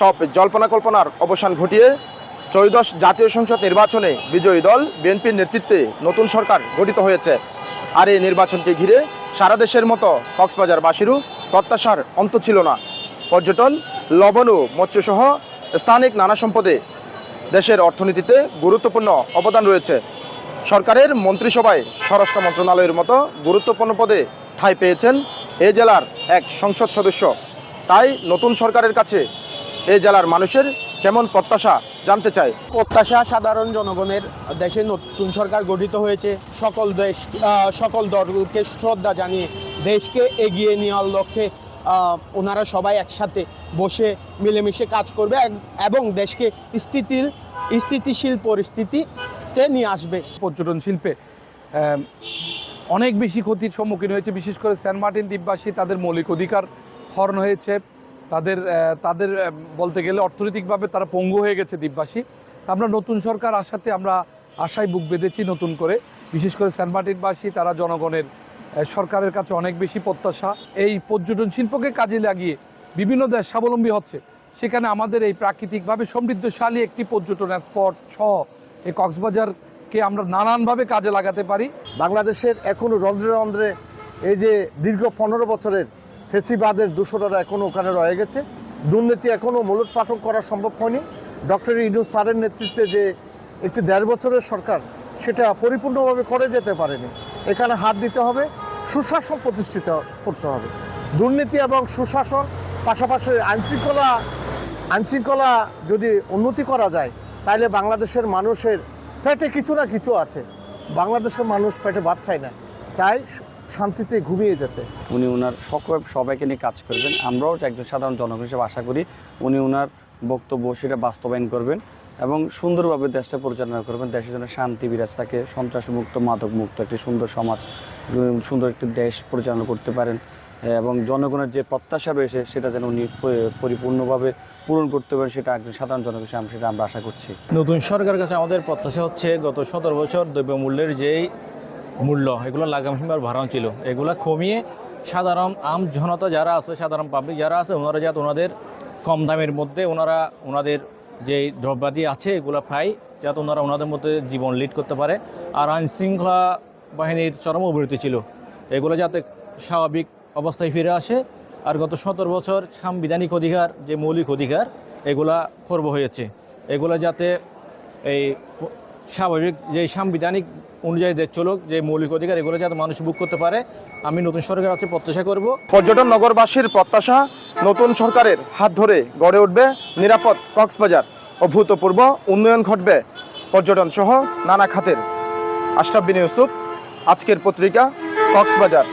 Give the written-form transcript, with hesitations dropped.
সব জল্পনা কল্পনার অবসান ঘটিয়ে ত্রয়োদশ জাতীয় সংসদ নির্বাচনে বিজয়ী দল বিএনপির নেতৃত্বে নতুন সরকার গঠিত হয়েছে। আর এই নির্বাচনকে ঘিরে সারা দেশের মতো কক্সবাজারবাসীরও প্রত্যাশার অন্ত ছিল না। পর্যটন, লবণ ও মৎস্যসহ স্থানিক নানা সম্পদে দেশের অর্থনীতিতে গুরুত্বপূর্ণ অবদান রয়েছে। সরকারের মন্ত্রিসভায় স্বরাষ্ট্র মন্ত্রণালয়ের মতো গুরুত্বপূর্ণ পদে ঠাঁই পেয়েছেন এই জেলার এক সংসদ সদস্য। তাই নতুন সরকারের কাছে এই জেলার মানুষের কেমন প্রত্যাশা জানতে চাই। প্রত্যাশা সাধারণ জনগণের, দেশে নতুন সরকার গঠিত হয়েছে, সকল দলকে শ্রদ্ধা জানিয়ে দেশকে এগিয়ে নেওয়ার লক্ষ্যে ওনারা সবাই একসাথে বসে মিলেমিশে কাজ করবে এবং দেশকে স্থিতিশীল পরিস্থিতিতে নিয়ে আসবে। পর্যটন শিল্পে অনেক বেশি ক্ষতির সম্মুখীন হয়েছে, বিশেষ করে সেন্ট মার্টিন দ্বীপবাসী। তাদের মৌলিক অধিকার হরণ হয়েছে, তাদের বলতে গেলে অর্থনৈতিকভাবে তারা পঙ্গু হয়ে গেছে দ্বীপবাসী। আমরা নতুন সরকার আসাতে আমরা আশায় বুক বেঁধেছি নতুন করে। বিশেষ করে সেন্ট মার্টিনবাসী, তারা জনগণের সরকারের কাছে অনেক বেশি প্রত্যাশা। এই পর্যটন শিল্পকে কাজে লাগিয়ে বিভিন্ন দেশ স্বাবলম্বী হচ্ছে, সেখানে আমাদের এই প্রাকৃতিকভাবে সমৃদ্ধশালী একটি পর্যটন স্পট সহ এই কক্সবাজারকে আমরা নানানভাবে কাজে লাগাতে পারি। বাংলাদেশের এখনও রন্ধ্রে রন্ধ্রে এই যে দীর্ঘ 15 বছরের ফেসিবাদের দূষণরা এখনও ওখানে রয়ে গেছে। দুর্নীতি এখনও মূলোৎপাটন করা সম্ভব হয়নি। ডক্টর ইউনূস স্যারের নেতৃত্বে যে একটি 1.5 বছরের সরকার, সেটা পরিপূর্ণভাবে করে যেতে পারেনি। এখানে হাত দিতে হবে, সুশাসন প্রতিষ্ঠিত করতে হবে। দুর্নীতি এবং সুশাসন পাশাপাশি আইনশৃঙ্খলা যদি উন্নতি করা যায়, তাহলে বাংলাদেশের মানুষের পেটে কিছু না কিছু আছে। বাংলাদেশের মানুষ পেটে ভাত চায় না, চায় শান্তিতে ঘুমিয়ে যেতে। উনি ওনার সবাইকে নিয়ে কাজ করবেন। আমরাও একজন সাধারণ জনগণ হিসেবে আশা করি উনি ওনার বক্তব্য সেটা বাস্তবায়ন করবেন এবং সুন্দরভাবে দেশটা পরিচালনা করবেন। দেশের জন্য শান্তি বিরাজ থাকে, সন্ত্রাসমুক্ত, মাদকমুক্ত একটি সুন্দর সমাজ, সুন্দর একটি দেশ পরিচালনা করতে পারেন এবং জনগণের যে প্রত্যাশা রয়েছে সেটা যেন উনি পরিপূর্ণভাবে পূরণ করতে পারেন, সেটা একজন সাধারণ জনগণ হিসেবে সেটা আমরা আশা করছি। নতুন সরকারের কাছে আমাদের প্রত্যাশা হচ্ছে গত 17 বছর দ্রব্যমূল্যের যেই মূল্য, এগুলো লাগামহীনভাবে বাড়ানো ছিল, এগুলো কমিয়ে সাধারণ আম জনতা যারা আছে, সাধারণ পাবলিক যারা আছে, ওনারা যাতে ওনাদের কম দামের মধ্যে ওনাদের যে দ্রব্যাদি আছে এগুলো পায়, যাতে ওনারা ওনাদের মধ্যে জীবন লিড করতে পারে। আর আইনশৃঙ্খলা বাহিনীর চরম অবনতি ছিল, এগুলো যাতে স্বাভাবিক অবস্থায় ফিরে আসে। আর গত 17 বছর সাংবিধানিক অধিকার, যে মৌলিক অধিকার, এগুলা খর্ব হয়েছে, এগুলো যাতে এই স্বাভাবিক যে সাংবিধানিক অনুযায়ী দেশ চলুক, যে মৌলিক অধিকার, এগুলো যাতে মানুষ ভোগ করতে পারে, আমি নতুন সরকার কাছে প্রত্যাশা করব। পর্যটন নগরবাসীর প্রত্যাশা, নতুন সরকারের হাত ধরে গড়ে উঠবে নিরাপদ কক্সবাজার, অভূতপূর্ব উন্নয়ন ঘটবে পর্যটন সহ নানা খাতের। আশরাফ বিন ইউসুফ, আজকের পত্রিকা, কক্সবাজার।